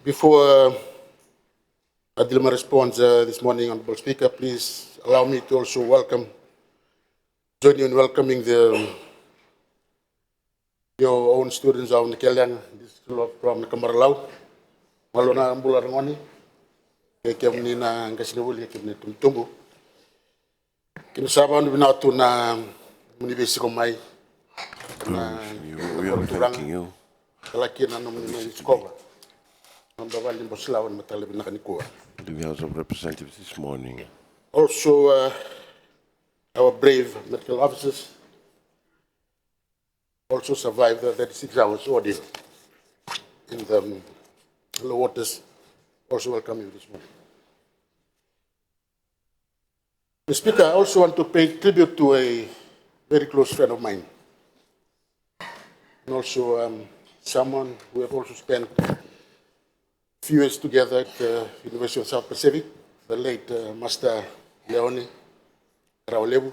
Before Adilma responds this morning, Honorable Speaker, please allow me to also join you in welcoming your own students of the Keliang, from the Kamarlau, Malona Ambularangoni, Kemnina and Kasinawuli, Kemnetumtumbu. Kinsaban Vinatu na Munibisikomai. We are thanking you. Laki na nominee Skova. On the Valley Boslaw and Matalibinakanikoa. The House of Representatives this morning. Also, our brave medical officers also survived the 36 hours ordeal in the low waters. Also welcome you this morning. Mr. Speaker, I also want to pay tribute to a very close friend of mine, and also someone we have also spent a few years together at the University of South Pacific, the late Master Leone Raulebu.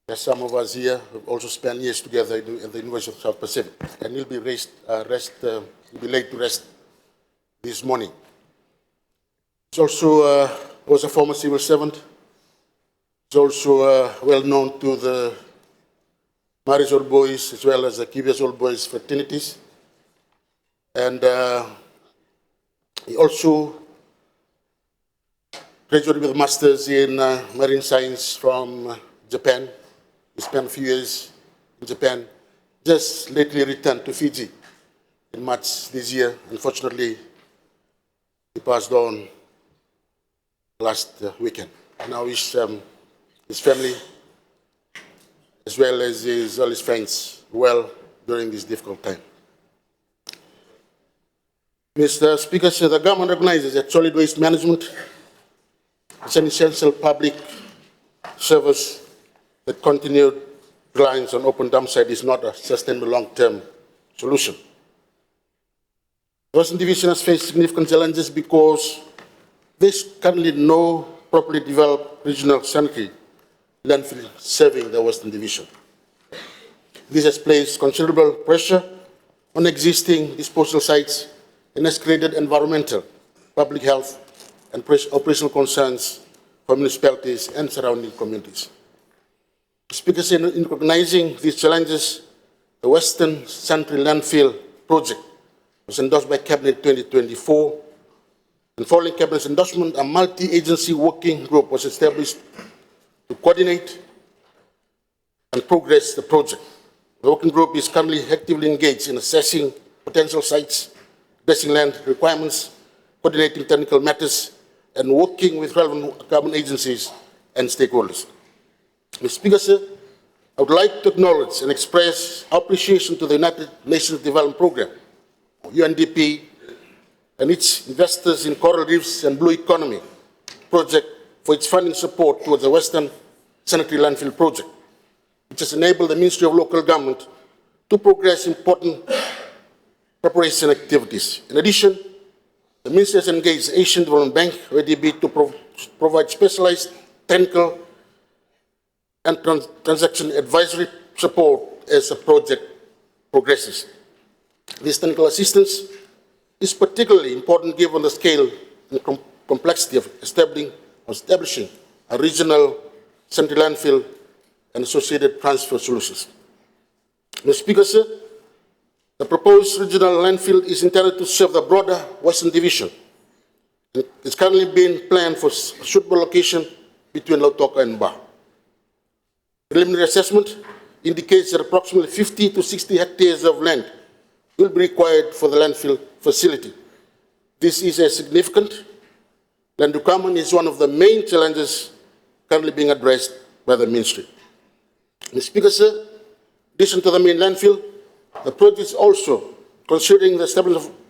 As some of us here have also spent years together at the University of South Pacific, and he'll be laid to rest this morning. He also was a former civil servant. He's also well known to the Maris Old Boys as well as the Kiwi's Old Boys fraternities. And he also graduated with a master's in marine science from Japan. He spent a few years in Japan, just lately returned to Fiji in March this year. Unfortunately, he passed on last weekend. Now his family, as well as all his friends, well during this difficult time. Mr. Speaker, the government recognizes that solid waste management is an essential public service that continued reliance on open dump site is not a sustainable long-term solution. The Western Division has faced significant challenges because there's currently no properly developed regional sanitary landfill serving the Western Division. This has placed considerable pressure on existing disposal sites and has created environmental, public health, and operational concerns for municipalities and surrounding communities. Speaker, in recognizing these challenges, the Western Sanitary Landfill project was endorsed by Cabinet in 2024, and following Cabinet's endorsement, a multi-agency working group was established to coordinate and progress the project. The working group is currently actively engaged in assessing potential sites, addressing land requirements, coordinating technical matters, and working with relevant government agencies and stakeholders. Mr. Speaker, sir, I would like to acknowledge and express our appreciation to the United Nations Development Programme, UNDP, and its investors in coral reefs and blue economy project for its funding support towards the Western Sanitary Landfill project, which has enabled the Ministry of Local Government to progress important preparation activities. In addition, the Ministry has engaged the Asian Development Bank, ADB, to provide specialized technical and transaction advisory support as the project progresses. This technical assistance is particularly important given the scale and complexity of establishing a regional sanitary landfill and associated transfer solutions. Mr. Speaker, sir, the proposed regional landfill is intended to serve the broader Western Division. It's currently being planned for a suitable location between Lautoka and Ba. Preliminary assessment indicates that approximately 50 to 60 hectares of land will be required for the landfill facility. This is a significant land requirement, is one of the main challenges currently being addressed by the Ministry. Mr. Speaker, sir, in addition to the main landfill, the project is also considering the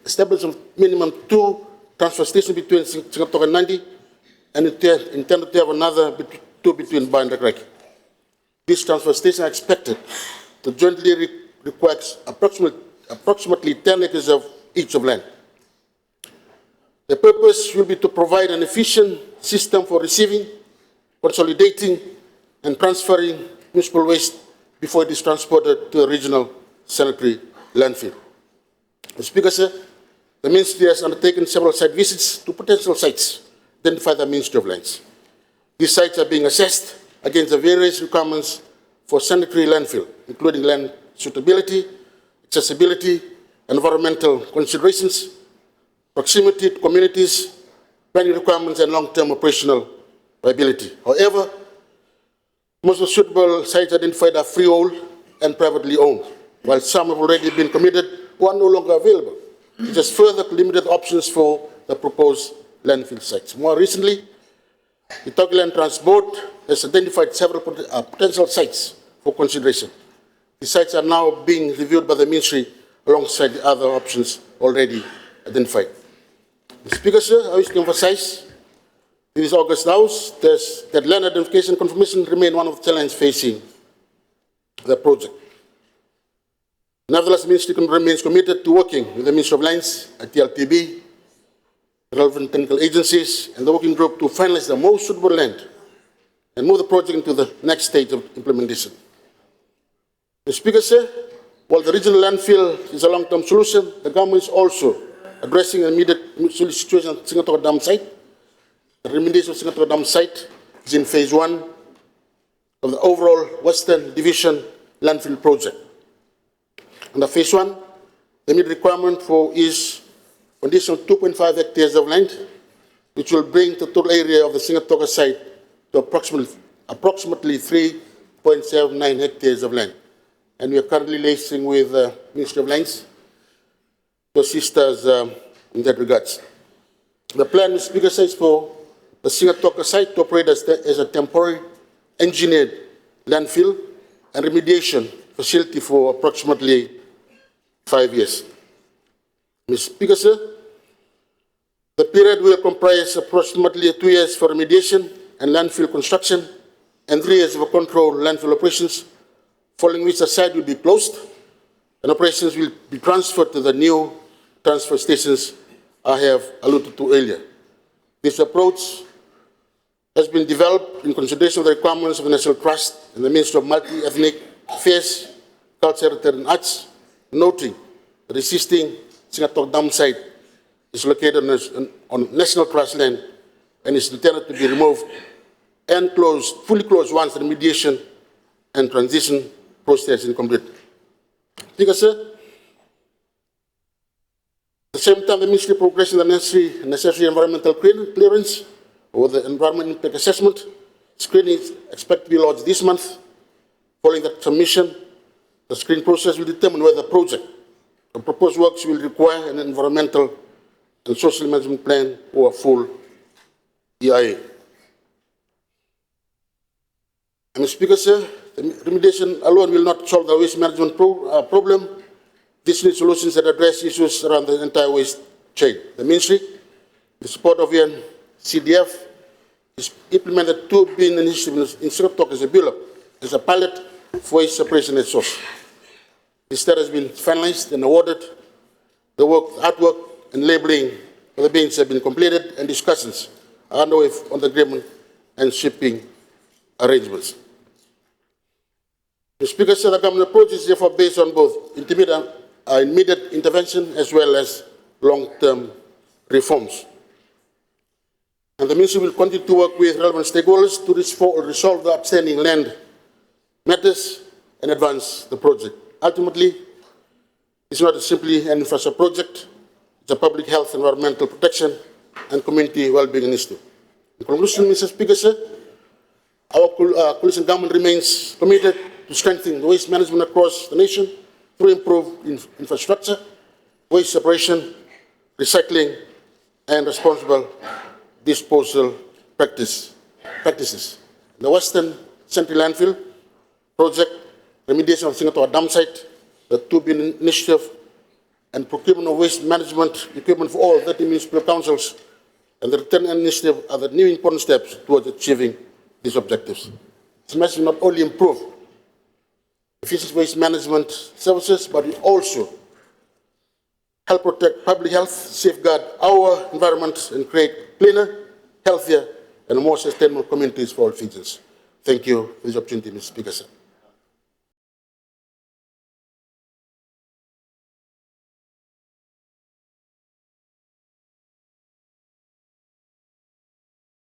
establishment of minimum 2 transfer stations between Sigatoka and Nandi, and intended to have another 2 between Ba and Rakraki. These transfer stations are expected to jointly require approximately 10 acres of each of land. The purpose will be to provide an efficient system for receiving, consolidating, and transferring municipal waste before it is transported to a regional sanitary landfill. Mr. Speaker, sir, the Ministry has undertaken several site visits to potential sites identified by the Ministry of Lands. These sites are being assessed against the various requirements for sanitary landfill, including land suitability, accessibility, environmental considerations, proximity to communities, planning requirements, and long-term operational viability. However, most of the suitable sites identified are freehold and privately owned, while some have already been committed or are no longer available. It has further limited options for the proposed landfill sites. More recently, the Turkey Land Transport has identified several potential sites for consideration. The sites are now being reviewed by the Ministry alongside the other options already identified. Mr. Speaker, sir, I wish to emphasize in this August House that land identification confirmation remain one of the challenges facing the project. Nevertheless, the Ministry remains committed to working with the Ministry of Lands, TLTB, relevant technical agencies, and the working group to finalize the most suitable land and move the project into the next stage of implementation. Mr. Speaker, sir, while the regional landfill is a long-term solution, the government is also addressing an immediate situation at Sigatoka Dumpsite. The remediation of Sigatoka Dumpsite is in phase 1 of the overall Western Division landfill project. Under phase 1, the immediate requirement is conditional 2.5 hectares of land, which will bring the total area of the Sigatoka site to approximately 3.79 hectares of land. And we are currently liaising with the Ministry of Lands to assist us in that regards. The plan, Mr. Speaker, says for the Sigatoka site to operate as a temporary engineered landfill and remediation facility for approximately 5 years. Mr. Speaker, sir, the period will comprise approximately 2 years for remediation and landfill construction and 3 years for controlled landfill operations, following which the site will be closed and operations will be transferred to the new transfer stations I have alluded to earlier. This approach has been developed in consideration of the requirements of the National Trust and the Ministry of Multi-Ethnic Affairs, Culture, Heritage and Arts, noting that the existing Sigatoka Dumpsite is located on National Trust land and is intended to be removed and fully closed once the remediation and transition process is complete. Speaker, sir, at the same time, the Ministry progressing the necessary environmental clearance or the environment impact assessment screening is expected to be lodged this month. Following that submission, the screening process will determine whether the project or proposed works will require an environmental and social management plan or a full EIA. And Mr. Speaker, sir, the remediation alone will not solve the waste management problem. This needs solutions that address issues around the entire waste chain. The Ministry, with support of CDF, has implemented 2 billion initiatives in Sigatoka as a pilot for waste separation at source. This study has been finalized and awarded. The artwork and labeling for the bins have been completed, and discussions are underway on the agreement and shipping arrangements. Mr. Speaker, sir, the government approach is therefore based on both immediate intervention as well as long-term reforms. And the Ministry will continue to work with relevant stakeholders to resolve the outstanding land matters and advance the project. Ultimately, it's not simply an infrastructure project, it's a public health, environmental protection, and community well-being initiative. In conclusion, Mr. Speaker, sir, our coalition government remains committed to strengthening the waste management across the nation through improved infrastructure, waste separation, recycling, and responsible disposal practices. The Western Sanitary Landfill project, remediation of Sigatoka Dumpsite, the 2 billion initiative, and procurement of waste management equipment for all 30 municipal councils, and the return initiative are the new important steps towards achieving these objectives. This message not only improve efficient waste management services, but will also help protect public health, safeguard our environment, and create cleaner, healthier, and more sustainable communities for all citizens. Thank you for this opportunity, Mr. Speaker, sir.